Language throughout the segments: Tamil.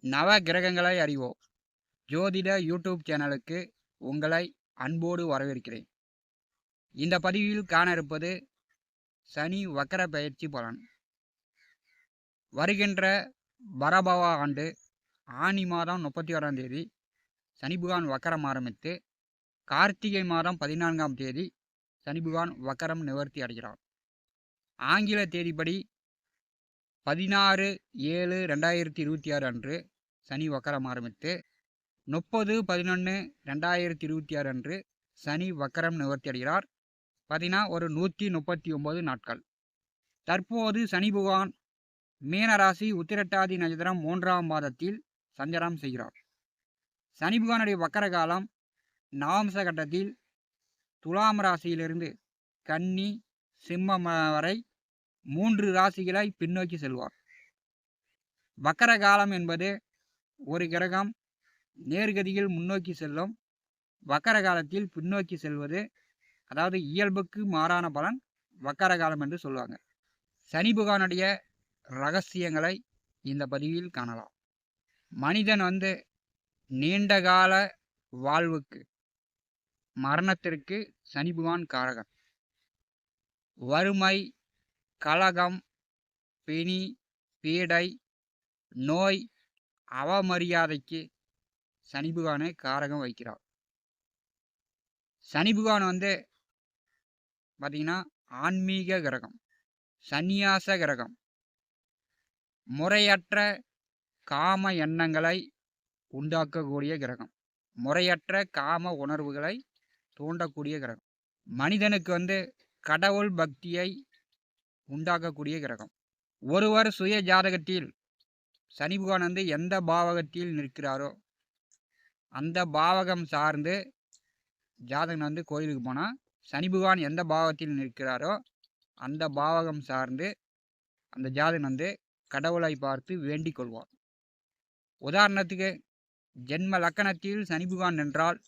நவ கிரகங்களை அறிவோம் ஜோதிட யூடியூப் சேனலுக்கு உங்களை அன்போடு வரவேற்கிறேன். இந்த பதிவில் காண இருப்பது சனி வக்கர பயிற்சி பலன். வருகின்ற பரபவ ஆண்டு ஆனி மாதம் 31ஆம் தேதி சனி பகவான் வக்கரம் ஆரம்பித்து கார்த்திகை மாதம் 14ஆம் தேதி சனி பகவான் வக்கரம் நிவர்த்தி அடைகிறார். ஆங்கில தேதிப்படி 16/7/2026 அன்று சனி வக்கரம் ஆரம்பித்து 30/11/2026 அன்று சனி வக்கரம் நிவர்த்தி அடைகிறார். பார்த்தீங்கன்னா ஒரு 139 நாட்கள். தற்போது சனி பகவான் மீனராசி உத்திரட்டாதி நட்சத்திரம் 3ஆம் மாதத்தில் சஞ்சாரம் செய்கிறார். சனி பகவானுடைய வக்கர காலம் நவம்ச கட்டத்தில் துலாம் ராசியிலிருந்து கன்னி சிம்மம் வரை 3 ராசிகளை பின்னோக்கி செல்வார். வக்கர காலம் என்பது ஒரு கிரகம் நேர்கதியில் முன்னோக்கி செல்லும். வக்கர காலத்தில் பின்னோக்கி செல்வது, அதாவது இயல்புக்கு மாறான பலன் வக்கர காலம் என்று சொல்லுவாங்க. சனி பகவானுடைய ரகசியங்களை இந்த பதிவில் காணலாம். மனிதன் நீண்டகால வாழ்வுக்கு, மரணத்திற்கு சனி பகவான் காரகன். வறுமை, கலகம், பிணி, பீடை, நோய், அவமரியாதைக்கு சனி பகவானை காரகம் வைக்கிறார். சனி பகவான் பார்த்தீங்கன்னா ஆன்மீக கிரகம், சந்நியாச கிரகம், முறையற்ற காம எண்ணங்களை உண்டாக்கக்கூடிய கிரகம், முறையற்ற காம உணர்வுகளை தூண்டக்கூடிய கிரகம், மனிதனுக்கு கடவுள் பக்தியை உண்டாக்கக்கூடிய கிரகம். ஒருவர் சுய ஜாதகத்தில் சனி பகவான் எந்த பாவகத்தில் நிற்கிறாரோ அந்த பாவகம் சார்ந்து ஜாதகன் கோயிலுக்கு போனால் சனி பகவான் எந்த பாவகத்தில் நிற்கிறாரோ அந்த பாவகம் சார்ந்து அந்த ஜாதகன் கடவுளை பார்த்து வேண்டிக் கொள்வார். உதாரணத்துக்கு ஜென்ம லக்கணத்தில் சனி பகவான் நின்றால்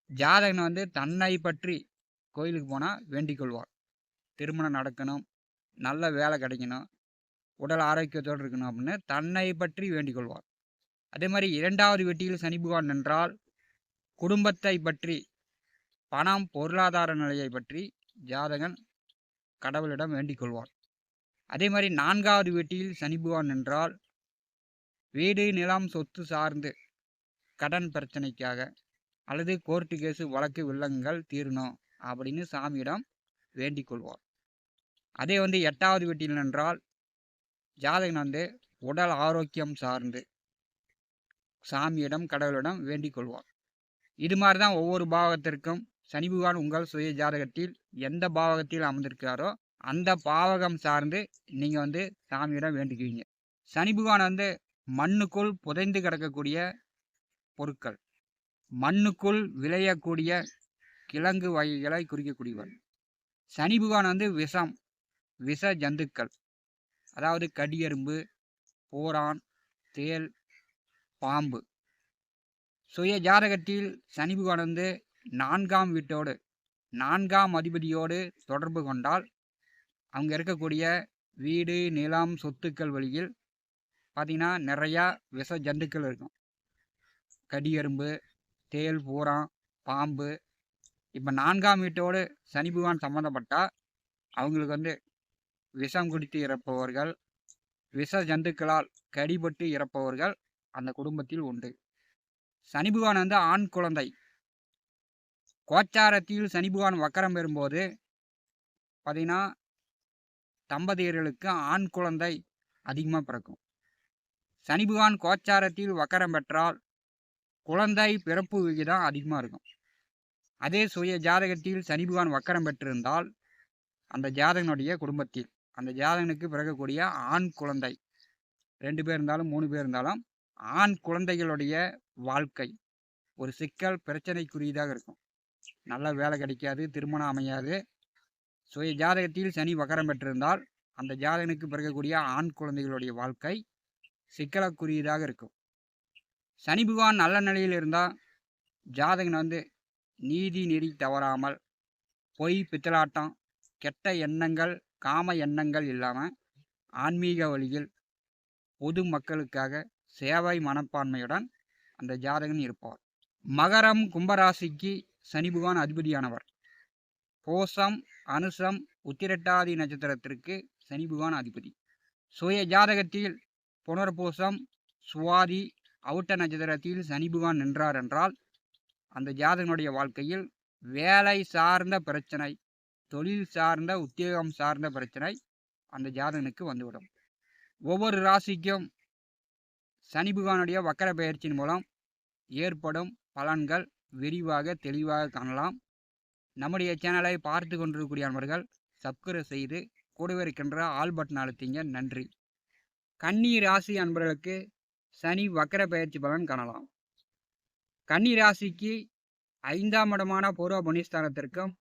ஜாதகன் தன்னை பற்றி கோயிலுக்கு போனால் வேண்டிக் கொள்வார். திருமணம் நடக்கணும், நல்ல வேலை கிடைக்கணும், உடல் ஆரோக்கியத்தோடு இருக்கணும் அப்படின்னு தன்னை பற்றி வேண்டிக் கொள்வார். அதே மாதிரி 2வது வீட்டில் சனி பகவான் நின்றால் குடும்பத்தை பற்றி, பணம் பொருளாதார நிலையை பற்றி ஜாதகன் கடவுளிடம் வேண்டிக் கொள்வார். அதே மாதிரி 4வது வீட்டில் சனி பகவான் நின்றால் வீடு நிலம் சொத்து சார்ந்து கடன் பிரச்சனைக்காக அல்லது கோர்ட்டு கேஸு வழக்கு வில்லங்கங்கள் தீரணும் அப்படின்னு சாமியிடம் வேண்டிக் கொள்வார். அதே 8வது வீட்டில் நின்றால் ஜாதகன் உடல் ஆரோக்கியம் சார்ந்து சாமியிடம் கடவுளிடம் வேண்டிக் கொள்வார். இது மாதிரி தான் ஒவ்வொரு பாவகத்திற்கும் சனி பகவான் உங்கள் சுய ஜாதகத்தில் எந்த பாவகத்தில் அமர்ந்திருக்கிறாரோ அந்த பாவகம் சார்ந்து நீங்கள் சாமியிடம் வேண்டிக்குவீங்க. சனி பகவான் மண்ணுக்குள் புதைந்து கிடக்கக்கூடிய பொருட்கள், மண்ணுக்குள் விளையக்கூடிய கிழங்கு வகைகளை குறிக்கக்கூடியவர். சனி பகவான் விஷம், விஷ ஜந்துக்கள், அதாவது கடியெறும்பு, பூரான், தேல், பாம்பு. சுய ஜாதகத்தில் சனி பகவான் 4ஆம் வீட்டோடு, 4ஆம் அதிபதியோடு தொடர்பு கொண்டால் அவங்க இருக்கக்கூடிய வீடு நிலம் சொத்துக்கள் வழியில் பார்த்தீங்கன்னா நிறையா விஷ ஜந்துக்கள் இருக்கும். கடியெறும்பு, தேல், பூரான், பாம்பு. இப்போ 4ஆம் வீட்டோடு சனி பகவான் சம்மந்தப்பட்டால் அவங்களுக்கு விஷம் குடித்து இறப்பவர்கள், விஷ ஜந்துக்களால் கடிபட்டு இறப்பவர்கள் அந்த குடும்பத்தில் உண்டு. சனி பகவான் ஆண் குழந்தை. கோச்சாரத்தில் சனி பகவான் வக்கரம் பெறும்போது பார்த்தீங்கன்னா தம்பதியர்களுக்கு ஆண் குழந்தை அதிகமாக பிறக்கும். சனி பகவான் கோச்சாரத்தில் வக்கரம் பெற்றால் குழந்தை பிறப்பு விகிதம் அதிகமாக இருக்கும். அதே சுய ஜாதகத்தில் சனி பகவான் வக்கரம் பெற்றிருந்தால் அந்த ஜாதகனுடைய குடும்பத்தில் அந்த ஜாதகனுக்கு பிறக்கக்கூடிய ஆண் குழந்தை 2 பேர் இருந்தாலும் 3 பேர் இருந்தாலும் ஆண் குழந்தைகளுடைய வாழ்க்கை ஒரு சிக்கல் பிரச்சனைக்குரியதாக இருக்கும். நல்ல வேலை கிடைக்காது, திருமணம் அமையாது. சுய ஜாதகத்தில் சனி வக்கரம் பெற்றிருந்தால் அந்த ஜாதகனுக்கு பிறக்கக்கூடிய ஆண் குழந்தைகளுடைய வாழ்க்கை சிக்கலுக்குரியதாக இருக்கும். சனி பகவான் நல்ல நிலையில் இருந்தால் ஜாதகன் நீதி நெறி தவறாமல், பொய் பித்தலாட்டம், கெட்ட எண்ணங்கள், காம எண்ணங்கள் இல்லாமல் ஆன்மீக வழியில் பொது மக்களுக்காக சேவை மனப்பான்மையுடன் அந்த ஜாதகன் இருப்பார். மகரம் கும்பராசிக்கு சனி பகவான் அதிபதியானவர். பூசம், அனுசம், உத்திரட்டாதி நட்சத்திரத்திற்கு சனி பகவான் அதிபதி. சுய ஜாதகத்தில் புனர்பூசம், சுவாதி, அவுட்ட நட்சத்திரத்தில் சனி பகவான் நின்றார் என்றால் அந்த ஜாதகனுடைய வாழ்க்கையில் வேலை சார்ந்த பிரச்சனை, தொழில் சார்ந்த, உத்தியோகம் சார்ந்த பிரச்சனை அந்த ஜாதகனுக்கு வந்துவிடும். ஒவ்வொரு ராசிக்கும் சனி பகவானுடைய வக்கர பெயர்ச்சியின் மூலம் ஏற்படும் பலன்கள் விரிவாக தெளிவாக காணலாம். நம்முடைய சேனலை பார்த்து கொண்டிருக்கக்கூடிய நண்பர்கள் சப்ஸ்கிரைப் செய்து கூடவே இருக்கின்ற ஆல் பட்டன் அழுத்திங்க. நன்றி. கன்னி ராசி அன்பர்களுக்கு சனி வக்கர பெயர்ச்சி பலன் காணலாம். கன்னி ராசிக்கு 5ஆம் இடமான பூர்வ புண்ணியஸ்தானத்திற்கும்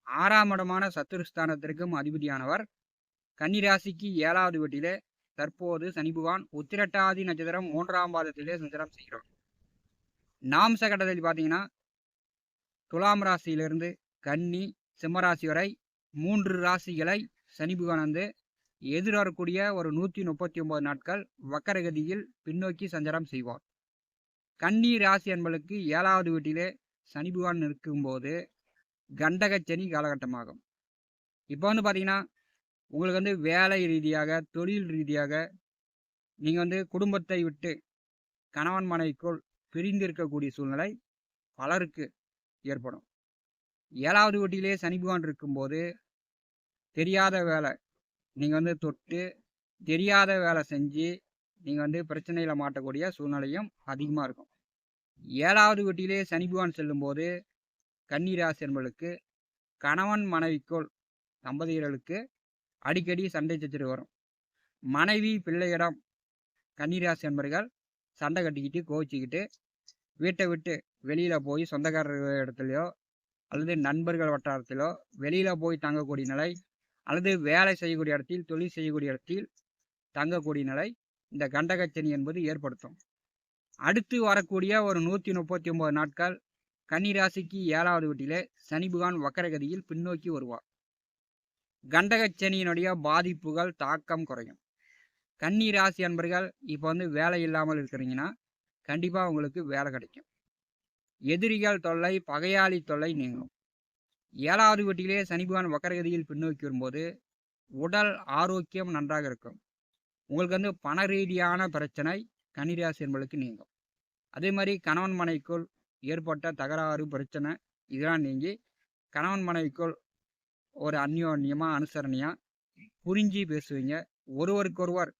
6ஆம் இடமான சத்துருஸ்தானத்திற்கும் அதிபதியானவர். கன்னி ராசிக்கு 7வது வீட்டிலே தற்போது சனி பகவான் உத்திரட்டாதி நட்சத்திரம் 3ஆம் பாதத்திலே சஞ்சாரம் செய்கிறோம். நாம்ச கட்டத்தில் பார்த்தீங்கன்னா துலாம் ராசியிலிருந்து கன்னி, சிம்மராசி வரை 3 ராசிகளை சனி பகவான் வந்து எதிர்வரக்கூடிய ஒரு 139 நாட்கள் வக்கரகதியில் பின்னோக்கி சஞ்சாரம் செய்வார். கன்னி ராசி என்பதற்கு 7வது வீட்டிலே சனி பகவான் இருக்கும்போது கண்டகச்சனி காலகட்டமாகும். இப்போ வந்து பார்த்தீங்கன்னா உங்களுக்கு வந்து வேலை ரீதியாக, தொழில் ரீதியாக நீங்கள் வந்து குடும்பத்தை விட்டு கணவன் மனைவிக்குள் பிரிந்து இருக்கக்கூடிய சூழ்நிலை பலருக்கு ஏற்படும். 7வது வீட்டிலே சனி பகவான் இருக்கும்போது தெரியாத வேலை நீங்கள் வந்து தொட்டு தெரியாத வேலை செஞ்சு நீங்கள் வந்து பிரச்சனையில் மாட்டக்கூடிய சூழ்நிலையும் அதிகமாக இருக்கும். 7வது வீட்டிலே சனி பகவான் செல்லும்போது கன்னி ராசி என்பவர்களுக்கு கணவன் மனைவிக்குள் தம்பதியர்களுக்கு அடிக்கடி சண்டை சச்சரவு வரும். மனைவி பிள்ளையிடம் கன்னி ராசி என்பவர்கள் சண்டை கட்டிக்கிட்டு கோவிச்சிக்கிட்டு வீட்டை விட்டு வெளியில் போய் சொந்தக்காரர் இடத்துலையோ அல்லது நண்பர்கள் வட்டாரத்திலோ வெளியில் போய் தங்கக்கூடிய நிலை, அல்லது வேலை செய்யக்கூடிய இடத்தில், தொழில் செய்யக்கூடிய இடத்தில் தங்கக்கூடிய நிலை இந்த கண்டகச்சனி என்பது ஏற்படுத்தும். அடுத்து வரக்கூடிய ஒரு 139 நாட்கள் கன்னிராசிக்கு 7வது வீட்டிலே சனி பகவான் வக்கரகதியில் பின்னோக்கி வருவார். கண்டகச்சனியினுடைய பாதிப்புகள், தாக்கம் குறையும். கன்னி ராசி அன்பர்கள் இப்போ வந்து வேலை இல்லாமல் இருக்கிறீங்கன்னா கண்டிப்பாக உங்களுக்கு வேலை கிடைக்கும். எதிரிகள் தொல்லை, பகையாளி தொல்லை நீங்கும். 7வது வீட்டிலே சனி பகவான் வக்கரகதியில் பின்னோக்கி வரும்போது உடல் ஆரோக்கியம் நன்றாக இருக்கும். உங்களுக்கு வந்து பண ரீதியான பிரச்சனை கன்னிராசி என்பதற்கு நீங்கும். அதே மாதிரி கணவன் மனைவிக்குள் ஏற்பட்ட தகராறு, பிரச்சனை இதெல்லாம் நீங்கி கணவன் மனைவிக்குள் ஒரு அந்யோன்யமாக, அனுசரணையாக புரிஞ்சு பேசுவீங்க. ஒருவருக்கொருவர்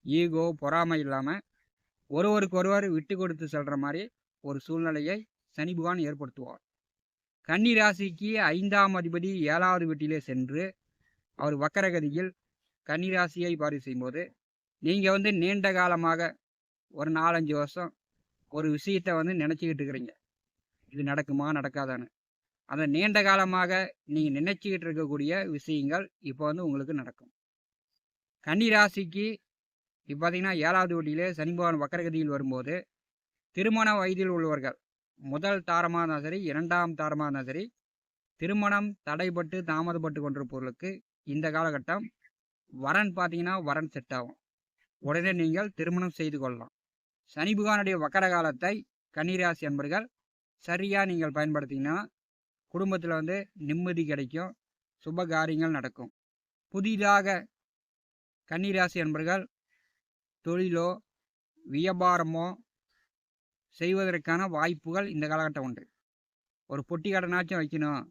ஈகோ, பொறாமை இல்லாமல் ஒருவருக்கொருவர் விட்டு கொடுத்து செல்கிற மாதிரி ஒரு சூழ்நிலையை சனி பகவான் ஏற்படுத்துவார். கன்னி ராசிக்கு 5ஆம் அதிபதி 7வது வீட்டிலே சென்று அவர் வக்கரகதியில் கன்னி ராசியை பார்வை செய்யும்போது நீங்கள் வந்து நீண்ட காலமாக ஒரு 4-5 வருஷம் ஒரு விஷயத்தை வந்து நினச்சிக்கிட்டு இருக்கிறீங்க, இது நடக்குமா நடக்காதான்னு. அந்த நீண்ட காலமாக நீங்கள் நினைச்சிக்கிட்டு இருக்கக்கூடிய விஷயங்கள் இப்போ வந்து உங்களுக்கு நடக்கும். கன்னி ராசிக்கு இப்போ பார்த்தீங்கன்னா 7வது வீட்டிலே சனி பகவான் வக்கரகதியில் வரும்போது திருமண வயதில் உள்ளவர்கள், முதல் தாரமாக இருந்தாலும் சரி, 2ஆம் தாரமாக இருந்தாலும் சரி, திருமணம் தடைப்பட்டு தாமதப்பட்டு கொண்டிருப்பவர்களுக்கு இந்த காலகட்டம் வரன் பார்த்தீங்கன்னா வரன் செட் ஆகும். உடனே நீங்கள் திருமணம் செய்து கொள்ளலாம். சனி பகவானுடைய வக்கர காலத்தை கன்னிராசி அன்பர்கள் சரியாக நீங்கள் பயன்படுத்திங்கன்னா குடும்பத்தில் வந்து நிம்மதி கிடைக்கும், சுப காரியங்கள் நடக்கும். புதிதாக கன்னிராசி அன்பர்கள் தொழிலோ வியாபாரமோ செய்வதற்கான வாய்ப்புகள் இந்த காலகட்டம் உண்டு. ஒரு பொட்டி கடனாச்சும் வைக்கணும்,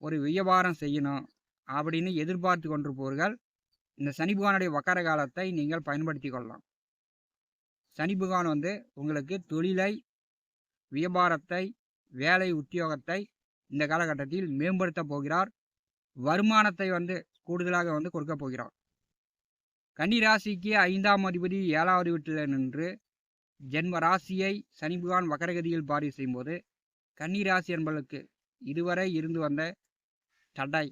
ஒரு வியாபாரம் செய்யணும் அப்படின்னு எதிர்பார்த்து கொண்டிருப்பவர்கள் இந்த சனி பகவானுடைய வக்கர காலத்தை நீங்கள் பயன்படுத்தி கொள்ளலாம். சனி பகவான் வந்து உங்களுக்கு தொழிலை, வியாபாரத்தை, வேலை, உத்தியோகத்தை இந்த காலகட்டத்தில் மேம்படுத்த போகிறார். வருமானத்தை வந்து கூடுதலாக வந்து கொடுக்க போகிறார். கன்னி ராசிக்கு 5ஆம் அதிபதி 7வது வீட்டில் நின்று ஜென்ம ராசியை சனி பகவான் வக்கரகதியில் பார்வை செய்யும்போது கன்னி ராசி என்பதற்கு இதுவரை இருந்து வந்த தடை,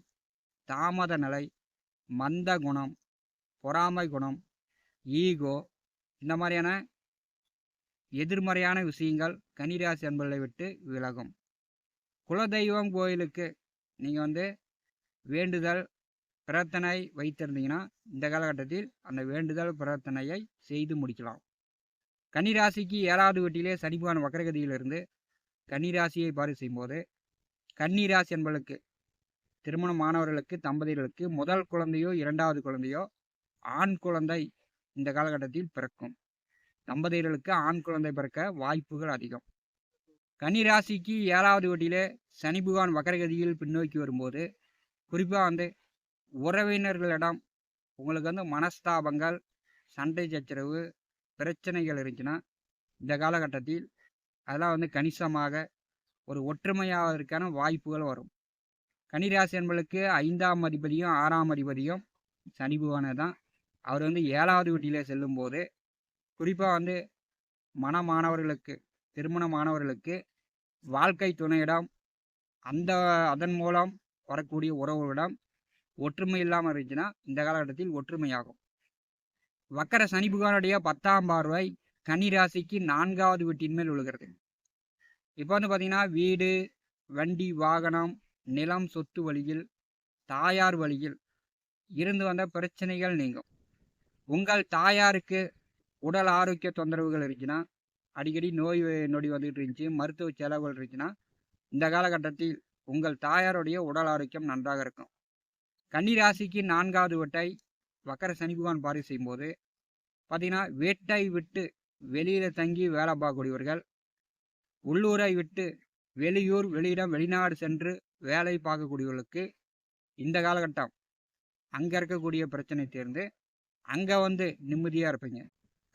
தாமத நிலை, மந்த குணம், பொறாமை குணம், ஈகோ இந்த மாதிரியான எதிர்மறையான விஷயங்கள் கன்னிராசி அன்பர்களை விட்டு விலகும். குலதெய்வம் கோயிலுக்கு நீங்கள் வந்து வேண்டுதல், பிரார்த்தனை வைத்திருந்தீங்கன்னா இந்த காலகட்டத்தில் அந்த வேண்டுதல், பிரார்த்தனையை செய்து முடிக்கலாம். கன்னிராசிக்கு 7வது வீட்டிலே சனி பகவான் வக்ரகதியிலிருந்து கன்னிராசியை பார்வை செய்யும்போது, கன்னிராசி என்பவர்களுக்கு திருமணமானவர்களுக்கு, தம்பதியர்களுக்கு முதல் குழந்தையோ 2வது குழந்தையோ ஆண் குழந்தை இந்த காலகட்டத்தில் பிறக்கும். தம்பதியர்களுக்கு ஆண் குழந்தை பிறக்க வாய்ப்புகள் அதிகம். கன்னிராசிக்கு 7வது வீட்டிலே சனி பகவான் வக்ரகதியில் பின்னோக்கி வரும்போது, குறிப்பாக உறவினர்களிடம் உங்களுக்கு மனஸ்தாபங்கள், சண்டை சச்சரவு, பிரச்சனைகள் இருந்துச்சுன்னா இந்த காலகட்டத்தில் அதெல்லாம் கணிசமாக ஒரு ஒற்றுமையாவதற்கான வாய்ப்புகள் வரும். கன்னிராசி என்பவர்களுக்கு 5ஆம் அதிபதியும் 6ஆம் அதிபதியும் சனி பகவானே தான். அவர் 7வது வீட்டிலே செல்லும்போது குறிப்பாக மணமானவர்களுக்கு, திருமணமானவர்களுக்கு வாழ்க்கை துணையிடம் அதன் மூலம் வரக்கூடிய உறவுகளிடம் ஒற்றுமை இல்லாமல் இருந்துச்சுன்னா இந்த காலகட்டத்தில் ஒற்றுமையாகும். வக்கர சனி பகவானுடைய 10ஆம் பார்வை கன்னிராசிக்கு 4வது வீட்டின் மேல் விழுகிறது. இப்போ பார்த்தீங்கன்னா வீடு, வண்டி, வாகனம், நிலம், சொத்து வழியில், தாயார் வழியில் இருந்து வந்த பிரச்சனைகள் நீங்கும். உங்கள் தாயாருக்கு உடல் ஆரோக்கிய தொந்தரவுகள் இருந்துச்சுன்னா, அடிக்கடி நோய் நொடி வந்துகிட்டு இருந்துச்சு, மருத்துவ செலவுகள் இருந்துச்சுன்னா இந்த காலகட்டத்தில் உங்கள் தாயாருடைய உடல் ஆரோக்கியம் நன்றாக இருக்கும். கன்னிராசிக்கு 4வது வீட்டை வக்கர சனி பகவான் பார்வை செய்யும்போது பார்த்தீங்கன்னா, வீட்டை விட்டு வெளியில் தங்கி வேலை பார்க்கக்கூடியவர்கள், உள்ளூரை விட்டு வெளியூர், வெளியிடம், வெளிநாடு சென்று வேலை பார்க்கக்கூடியவர்களுக்கு இந்த காலகட்டம் அங்கே இருக்கக்கூடிய பிரச்சனை தீர்ந்து அங்கே நிம்மதியாக இருப்பீங்க.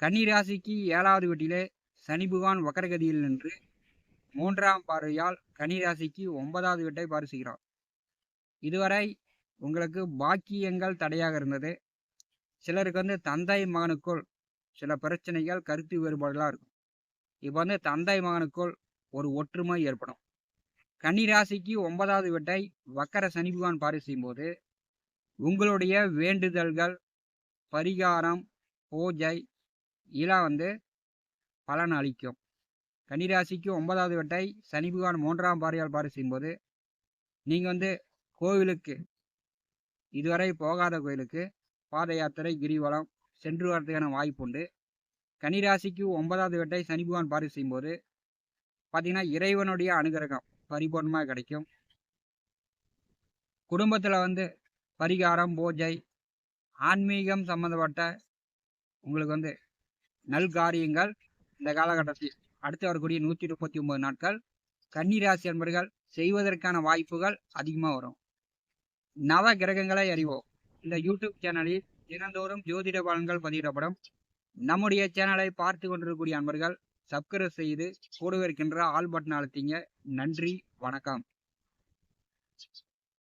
கன்னிராசிக்கு 7வது வீட்டிலே சனி பகவான் வக்கரகதியில் நின்று 3ஆம் பார்வையால் கன்னிராசிக்கு 9வது வீட்டை பார்வை செய்கிறார். இதுவரை உங்களுக்கு பாக்கியங்கள் தடையாக இருந்தது. சிலருக்கு தந்தை மகனுக்குள் சில பிரச்சனைகள், கருத்து வேறுபாடுலாம் இருக்கும். இப்போ தந்தை மகனுக்குள் ஒரு ஒற்றுமை ஏற்படும். கன்னிராசிக்கு 9வது வீட்டை வக்கர சனி பகவான் பார்வை செய்யும்போது உங்களுடைய வேண்டுதல்கள், பரிகாரம், பூஜை இதெல்லாம் பலன் அளிக்கும். கன்னிராசிக்கு 9வது வீட்டை சனி பகவான் 3ஆம் பார்வையால் பார்வை செய்யும்போது நீங்கள் கோவிலுக்கு, இதுவரை போகாத கோயிலுக்கு பாத யாத்திரை, கிரிவலம் சென்று வரதுக்கான வாய்ப்பு உண்டு. கன்னிராசிக்கு 9வது வீட்டை சனி பகவான் பார்வை செய்யும்போது பார்த்தீங்கன்னா இறைவனுடைய அனுகிரகம் பரிபூர்ணமாக கிடைக்கும். குடும்பத்தில் பரிகாரம், பூஜை, ஆன்மீகம் சம்மந்தப்பட்ட உங்களுக்கு நல்காரியங்கள் இந்த காலகட்டத்தில் அடுத்து வரக்கூடிய 139 நாட்கள் கன்னிராசி என்பவர்கள் செய்வதற்கான வாய்ப்புகள் அதிகமாக வரும். நவ கிரகங்களை அறிவோம் இந்த யூடியூப் சேனலில் தினந்தோறும் ஜோதிட பலன்கள் பதிவிடப்படும். நம்முடைய சேனலை பார்த்து கொண்டிருக்கக்கூடிய அன்பர்கள் சப்ஸ்கிரைப் செய்து கூடவே இருக்கின்ற ஆல் பட்டன் அழுத்திங்க. நன்றி, வணக்கம்.